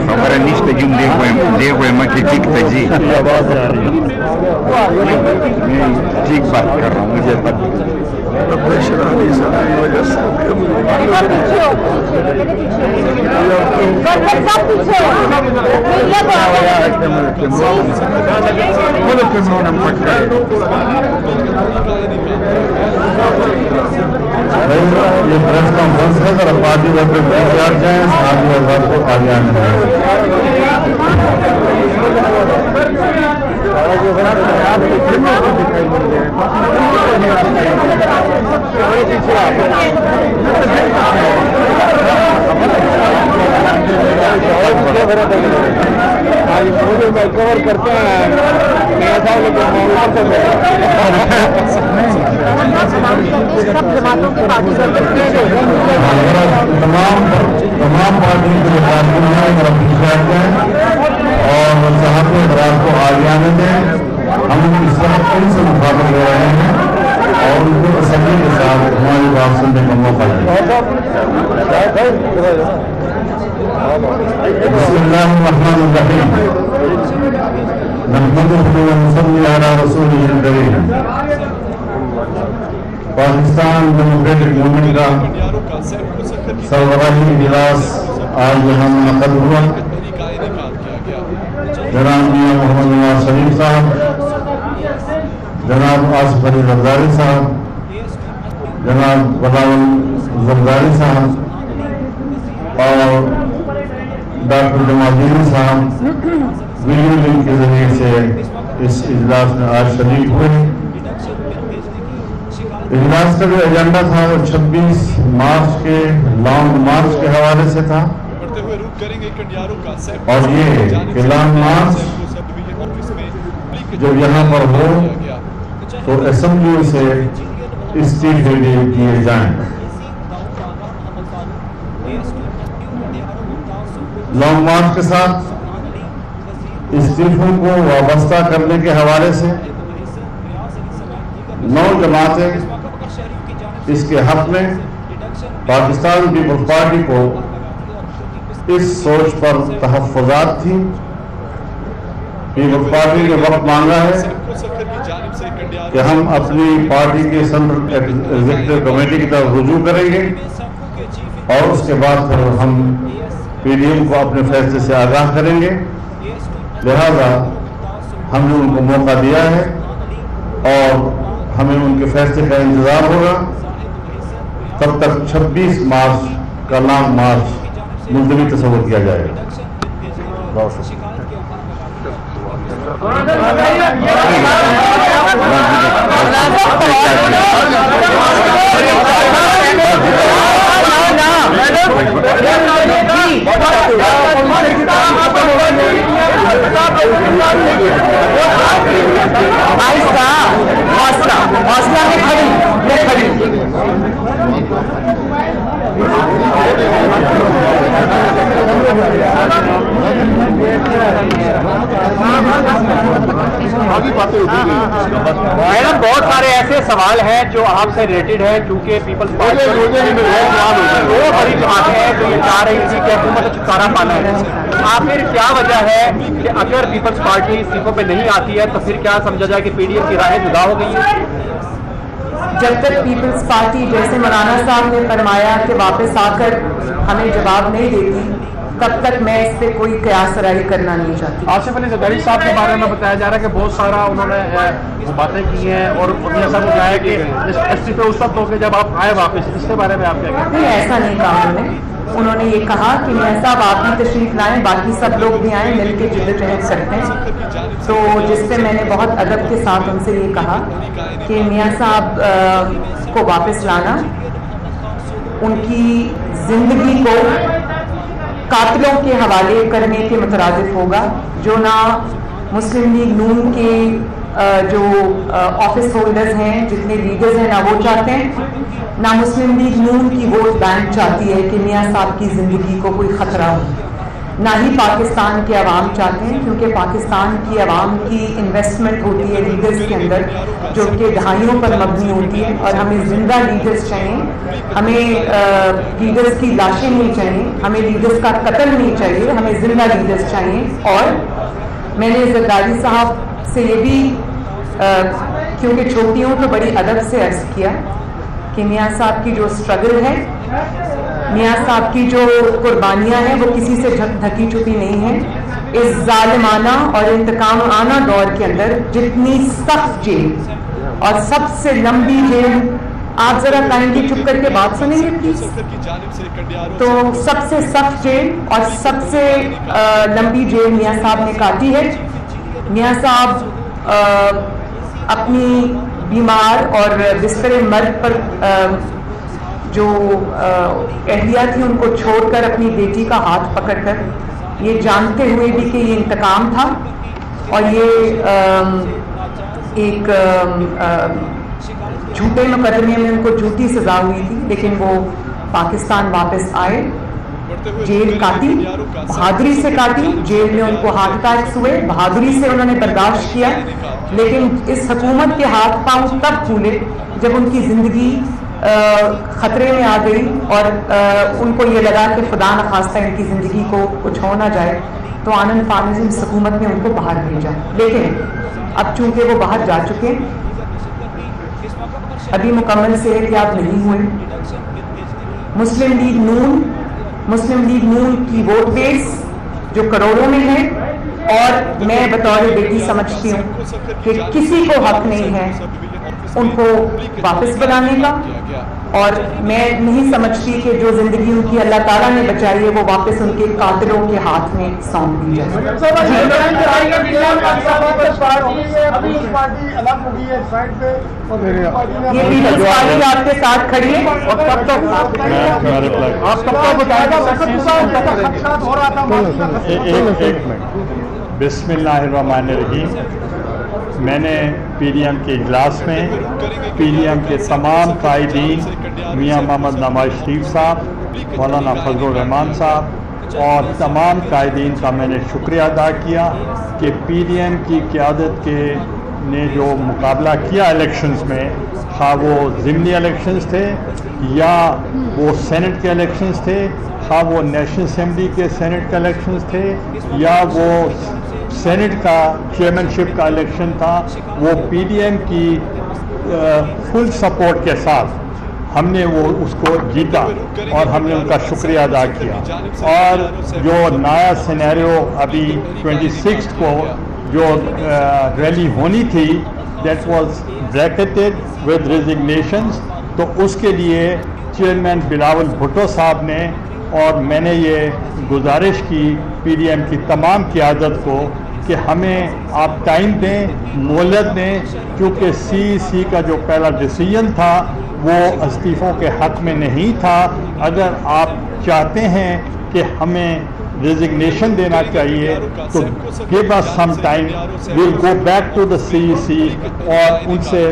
خبر نیشته جون دیگویم که ٹھیک تھا جی میں ٹھیک بات کر رہا ہوں مجھے پتہ یہ پریس کانفرنس ہے ذرا پارٹی ورکر تیار جائیں آگے آزاد کو آگے آنے ہیں کور کرتے ہیں تمام پارٹیوں کے اور صاحب اعتراض کو آگے آنے دیں ہم اس وقت ان سے مخاطب ہو رہے ہیں اور ان کو تسلی کے ساتھ ہماری بات سننے کا موقع دیں بسم اللہ الرحمن الرحیم نحمدہ ونصلی علی رسولہ الکریم پاکستان ڈیموکریٹک موومنٹ کا سربراہی اجلاس آج یہاں منعقد ہوا جناب میاں محمد نواز شریف صاحب جناب آصف علی زرداری صاحب جناب بلاول زرداری صاحب اور ڈاکٹر جمالدین صاحب ویڈیو لنک کے ذریعے سے اس اجلاس میں آج شریک ہوئے اجلاس کا جو ایجنڈا تھا وہ 26 مارچ کے لانگ مارچ کے حوالے سے تھا اور یہ کہ لانگ مارچ جو یہاں پر ہو تو اسمبلی سے استعفے کیے جائیں لانگ مارچ کے ساتھ استعفوں کو وابستہ کرنے کے حوالے سے 9 جماعتیں اس کے حق میں پاکستان پیپلز پارٹی کو اس سوچ پر تحفظات تھی پیپلز پارٹی نے وقت مانگا ہے کہ ہم اپنی پارٹی کے سینٹرل ایگزیکٹو کمیٹی کی طرف رجوع کریں گے اور اس کے بعد پھر ہم پی ڈی ایم کو اپنے فیصلے سے آگاہ کریں گے لہذا ہم نے ان کو موقع دیا ہے اور ہمیں ان کے فیصلے کا انتظار ہوگا تب تک 26 مارچ کا لانگ مارچ ملتوی تصور کیا جائے گا میڈم بہت سارے ایسے سوال ہیں جو آپ سے ریلیٹڈ ہیں چونکہ پیپلز پارٹی وہ بڑی جماعتیں ہیں جو یہ چاہ رہی تھی کہ حکومت سے چھٹکارا پانا ہے آخر کیا وجہ ہے کہ اگر پیپلز پارٹی استعفوں پہ نہیں آتی ہے تو پھر کیا سمجھا جائے کہ پی ڈی ایم کی راہیں جدا ہو گئی ہیں؟ جب تک پیپلز پارٹی جیسے مولانا صاحب نے فرمایا کہ واپس آ کر ہمیں جواب نہیں دیتی تب تک میں اس پہ کوئی قیاس رائے کرنا نہیں چاہتی. آصف علی زرداری صاحب کے بارے میں بتایا جا رہا ہے کہ بہت سارا انہوں نے باتیں کی ہیں اور ایسا کچھ ہے کہ استعفے اس وقت ہو کے جب آپ آئے واپس اس کے بارے میں آپ کیا کہتے ہیں؟ نہیں ایسا نہیں کہا انہوں نے یہ کہا کہ میاں صاحب آپ بھی تشریف لائیں باقی سب لوگ بھی آئیں مل کے جدوجہد کرتے ہیں تو جس پہ میں نے بہت ادب کے ساتھ ان سے یہ کہا کہ میاں صاحب کو واپس لانا ان کی زندگی کو قاتلوں کے حوالے کرنے کے مترادف ہوگا جو نہ مسلم لیگ نون کے جو آفس ہولڈرز ہیں جتنے لیڈرز ہیں نہ وہ چاہتے ہیں نہ مسلم لیگ نون کی ووٹ بینک چاہتی ہے کہ میاں صاحب کی زندگی کو کوئی خطرہ ہو. نہ ہی پاکستان کے عوام چاہتے ہیں، کیونکہ پاکستان کی عوام کی انویسٹمنٹ ہوتی ہے لیڈرز کے اندر جو کہ دہائیوں پر مبنی ہوتی ہے، اور ہمیں زندہ لیڈرز چاہیے، ہمیں لیڈرز کی لاشیں نہیں چاہیے، ہمیں لیڈرز کا قتل نہیں چاہیے، ہمیں زندہ لیڈرز چاہیے۔ اور میں نے زرداری صاحب سے یہ بھی کیونکہ چھوٹی ہوں تو بڑی ادب سے عرض کیا کہ میاں صاحب کی جو اسٹرگل ہے، میاں صاحب کی جو قربانیاں ہیں، وہ کسی سے ڈھکی چھپی نہیں ہیں۔ اس ظالمانہ اور انتقام آنا دور کے اندر جتنی سخت جیل اور سب سے لمبی جیل، آپ ذرا کائنڈلی چپ کر کے بات سنیں گے پلیز، تو سب سے سخت جیل اور سب سے لمبی جیل میاں صاحب نے کاٹی ہے۔ میاں صاحب اپنی بیمار اور بستر مرگ پر جو اہلیہ تھی ان کو چھوڑ کر اپنی بیٹی کا ہاتھ پکڑ کر، یہ جانتے ہوئے بھی کہ یہ انتقام تھا اور یہ ایک جھوٹے مقدمے میں ان کو جھوٹی سزا ہوئی تھی، لیکن وہ پاکستان واپس آئے، جیل کاٹی، بہادری سے کاٹی، جیل میں ان کو ہارٹ اٹیکس ہوئے، بہادری سے انہوں نے برداشت کیا، لیکن اس حکومت کے ہاتھ پاؤں تب پھولے جب ان کی زندگی خطرے میں آ گئی اور ان کو یہ لگا کہ خدا نخواستہ ان کی زندگی کو کچھ ہو نہ جائے، تو آنند فانند اس حکومت نے ان کو باہر بھیجا۔ لیکن اب چونکہ وہ باہر جا چکے، ابھی مکمل صحت یاب نہیں ہوئے، مسلم لیگ نون کی ووٹ بیس جو کروڑوں میں ہے، اور میں بطور بیٹی سمجھتی ہوں کہ کسی کو حق نہیں ہے ان کو واپس بلانے کا، اور میں نہیں سمجھتی کہ جو زندگی ان کی اللہ تعالیٰ نے بچائی ہے وہ واپس ان کے قاتلوں کے ہاتھ میں سونپ دی جائے۔ یہ پیپلز پارٹی آپ کے ساتھ کھڑی ہے، اور تب تک بسم اللہ الرحمن الرحیم۔ میں نے پی ڈی ایم کے اجلاس میں پی ڈی ایم کے تمام قائدین، میاں محمد نواز شریف صاحب، مولانا فضل الرحمان صاحب اور تمام قائدین کا میں نے شکریہ ادا کیا کہ پی ڈی ایم کی قیادت کے نے جو مقابلہ کیا الیکشنز میں، خواہ وہ ضمنی الیکشنز تھے یا وہ سینٹ کے الیکشنز تھے، خواہ وہ نیشنل اسمبلی کے سینٹ کے الیکشنز تھے یا وہ سینٹ کا چیئرمین شپ کا الیکشن تھا، وہ پی ڈی ایم کی فل سپورٹ کے ساتھ ہم نے وہ اس کو جیتا اور ہم نے ان کا شکریہ ادا کیا۔ اور جو نیا سینیریو ابھی 26 کو جو ریلی ہونی تھی، دیٹ واز بریکٹڈ ود ریزگنیشنز، تو اس کے لیے چیئرمین بلاول بھٹو صاحب نے اور میں نے یہ گزارش کی پی ڈی ایم کی تمام قیادت کو کہ ہمیں آپ ٹائم دیں، مہلت دیں، کیونکہ سی کا جو پہلا ڈیسیژن تھا وہ استعفوں کے حق میں نہیں تھا۔ اگر آپ چاہتے ہیں کہ ہمیں ریزگنیشن دینا چاہیے تو give us some time, we'll go back to the sea اور ان سے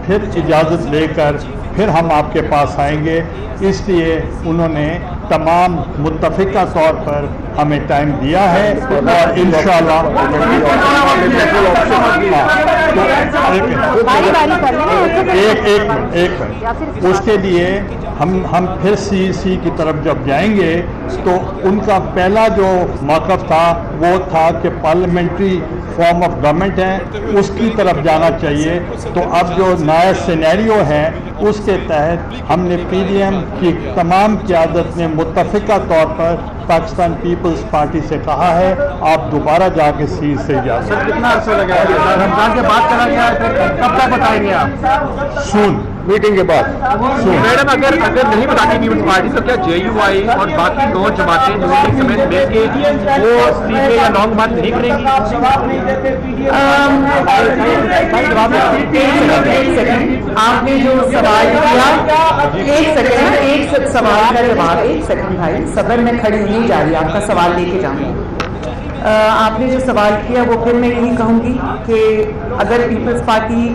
پھر اجازت لے کر پھر ہم آپ کے پاس آئیں گے۔ اس لیے انہوں نے تمام متفقہ طور پر ہمیں ٹائم دیا ہے اور انشاءاللہ ایک اس کے لیے ہم پھر سی کی طرف جب جائیں گے تو ان کا پہلا جو موقف تھا وہ تھا کہ پارلیمنٹری فارم آف گورنمنٹ ہے اس کی طرف جانا چاہیے۔ تو اب جو نیا سینیریو ہے اس کے تحت ہم نے پی ڈی ایم کی تمام قیادت نے متفقہ طور پر پاکستان پیپلز پارٹی سے کہا ہے آپ دوبارہ جا کے سی سے جا سکتے۔ کتنا عرصہ لگا رمضان کے بعد چلا گیا ہے، کب تک بتائیں گے آپ؟ سون میٹنگ کے بعد۔ میڈم اگر نہیں بتاتی پیپلز پارٹی تو کیا جے یو آئی اور باقی 9 جماعتیں مل کے وہ سیٹیں یا نام بات نہیں کریں گی؟ آپ نے جو سوال کیا، ایک سوال کا جواب، ایک سیکنڈ بھائی، صبر میں کھڑی نہیں جا رہی، آپ کا سوال لے کے جاؤں گی۔ آپ نے جو سوال کیا وہ پھر میں یہی کہوں گی کہ اگر پیپلز پارٹی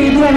PDM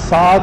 7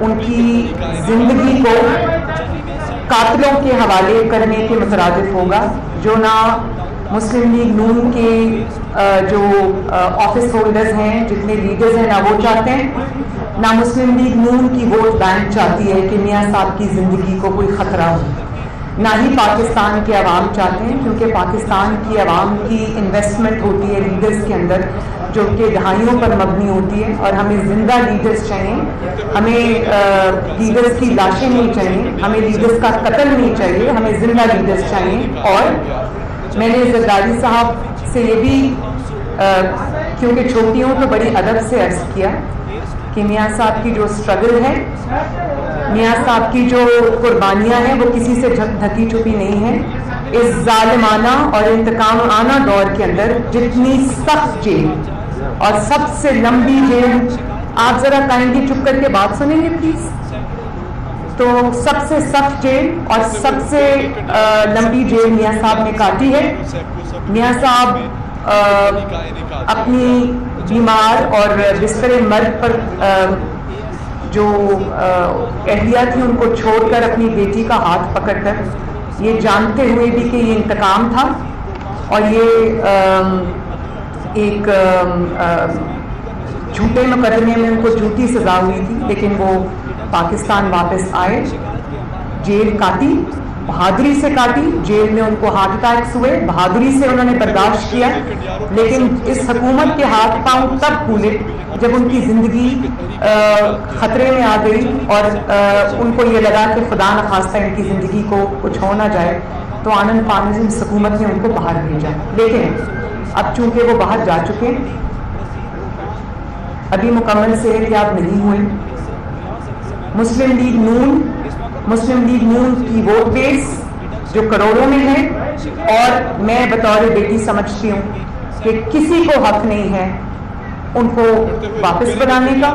ان کی زندگی کو قاتلوں کے حوالے کرنے کے مترادف ہوگا، جو نہ مسلم لیگ نون کے جو آفس ہولڈرز ہیں، جتنے لیڈرز ہیں، نہ وہ چاہتے ہیں، نہ مسلم لیگ نون کی ووٹ بینک چاہتی ہے کہ میاں صاحب کی زندگی کو کوئی خطرہ ہو، نہ ہی پاکستان کے عوام چاہتے ہیں، کیونکہ پاکستان کی عوام کی انویسٹمنٹ ہوتی ہے لیڈرز کے اندر جو کہ دہائیوں پر مبنی ہوتی ہے، اور ہمیں زندہ لیڈرز چاہیے، ہمیں لیڈرز کی لاشیں نہیں چاہیے، ہمیں لیڈرز کا قتل نہیں چاہیے، ہمیں زندہ لیڈرز چاہیے۔ اور میں نے زرداری صاحب سے یہ بھی کیونکہ چھوٹی ہوں تو بڑی ادب سے عرض کیا کہ میاں صاحب کی جو اسٹرگل ہے، میاں صاحب کی جو قربانیاں ہیں، وہ کسی سے ڈھکی چھپی نہیں ہیں۔ اس ظالمانہ اور انتقام آنا دور کے اندر جتنی سخت جیل اور سب سے لمبی جیل، آپ ذرا کائنڈلی چپ کر کے بات سنیں گے پلیز، تو سب سے سخت جیل اور سب سے لمبی جیل میاں صاحب نے کاٹی ہے۔ میاں صاحب اپنی بیمار اور بستر مرگ پر جو اہلیہ تھی ان کو چھوڑ کر اپنی بیٹی کا ہاتھ پکڑ کر، یہ جانتے ہوئے بھی کہ یہ انتقام تھا اور یہ ایک جھوٹے مقدمے میں ان کو جھوٹی سزا ہوئی تھی، لیکن وہ پاکستان واپس آئے، جیل کاٹی، بہادری سے کاٹی، جیل میں ان کو ہارٹ اٹیکس ہوئے، بہادری سے انہوں نے برداشت کیا، لیکن اس حکومت کے ہاتھ پاؤں تب پھولے جب ان کی زندگی خطرے میں آ گئی اور ان کو یہ لگا کہ خدا نخواستہ ان کی زندگی کو کچھ ہو نہ جائے، تو آنند پانند اس حکومت نے ان کو باہر بھیجا۔ لیکن اب چونکہ وہ باہر جا چکے، ابھی مکمل صحتیاب نہیں ہوئے، مسلم لیگ نون کی ووٹ بیس جو کروڑوں میں ہے، اور میں بطور بیٹی سمجھتی ہوں کہ کسی کو حق نہیں ہے ان کو واپس بنانے کا،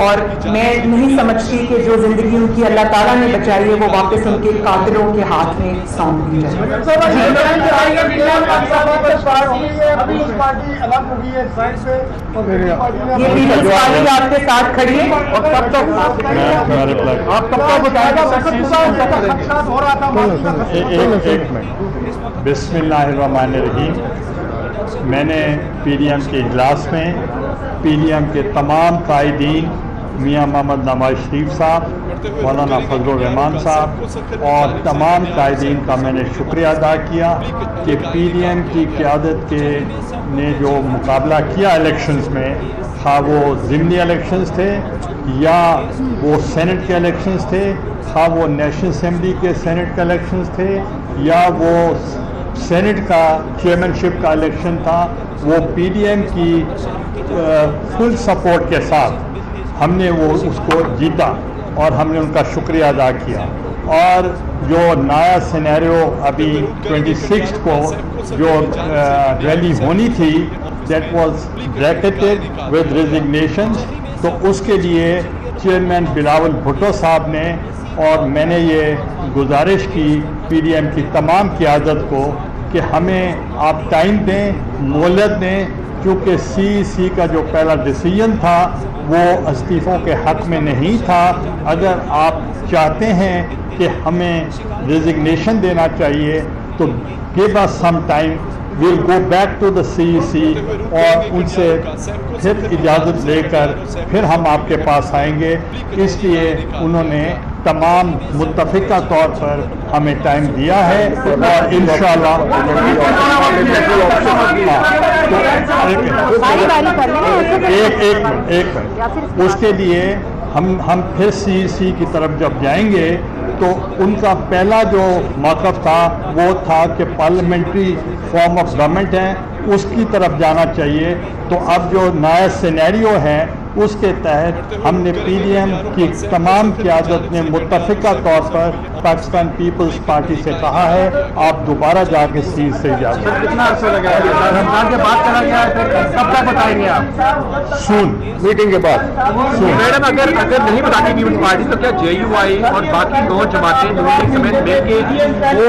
اور میں نہیں سمجھتی کہ جو زندگی ان کی اللہ تعالیٰ نے بچائی ہے وہ واپس ان کے قاتلوں کے ہاتھ میں سونپ دی جائے۔ یہ پیپلز پارٹی آپ کے ساتھ کھڑی ہے، اور تب تک آپ کب تک بتائیں گا۔ بسم اللہ الرحمن الرحیم۔ میں نے پی ڈی ایم کے اجلاس میں پی ڈی ایم کے تمام قائدین، میاں محمد نواز شریف صاحب، مولانا فضل الرحمان صاحب اور تمام قائدین کا میں نے شکریہ ادا کیا کہ پی ڈی ایم کی قیادت کے نے جو مقابلہ کیا الیکشنز میں، خواہ وہ ضمنی الیکشنز تھے یا وہ سینٹ کے الیکشنز تھے، خواہ وہ نیشنل اسمبلی کے سینٹ کے الیکشنز تھے یا وہ سینٹ کا چیئرمین شپ کا الیکشن تھا، وہ پی ڈی ایم کی فل سپورٹ کے ساتھ ہم نے وہ اس کو جیتا اور ہم نے ان کا شکریہ ادا کیا۔ اور جو نیا سینیریو ابھی 26 کو جو ریلی ہونی تھی، دیٹ واز بریکٹڈ ود ریزگنیشنز، تو اس کے لیے چیئرمین بلاول بھٹو صاحب نے اور میں نے یہ گزارش کی پی ڈی ایم کی تمام قیادت کو کہ ہمیں آپ ٹائم دیں، مہلت دیں، کیونکہ سی کا جو پہلا ڈیسیژن تھا وہ استعفوں کے حق میں نہیں تھا۔ اگر آپ چاہتے ہیں کہ ہمیں ریزگنیشن دینا چاہیے تو give us some time, we'll go back to the sea اور ان سے پھر اجازت لے کر پھر ہم آپ کے پاس آئیں گے۔ اس لیے انہوں نے تمام متفقہ طور پر ہمیں ٹائم دیا ہے اور انشاءاللہ ایک اس کے لیے ہم پھر سی کی طرف جب جائیں گے تو ان کا پہلا جو موقف تھا وہ تھا کہ پارلیمنٹری فارم آف گورنمنٹ ہے اس کی طرف جانا چاہیے۔ تو اب جو نیا سینیریو ہے اس کے تحت ہم نے پی ڈی ایم کی تمام قیادت نے متفقہ طور پر پاکستان پیپلز پارٹی سے کہا ہے آپ دوبارہ جا کے سی سے اجازت۔ کتنا عرصہ لگا ہے؟ رمضان کے بعد کرا گیا ہے، کب تک بتائیں گے آپ؟ سون میٹنگ کے بعد۔ میڈم اگر نہیں بتاتی پیپلز پارٹی تو کیا جے یو آئی اور باقی 9 جماعتیں سمیت مل کے وہ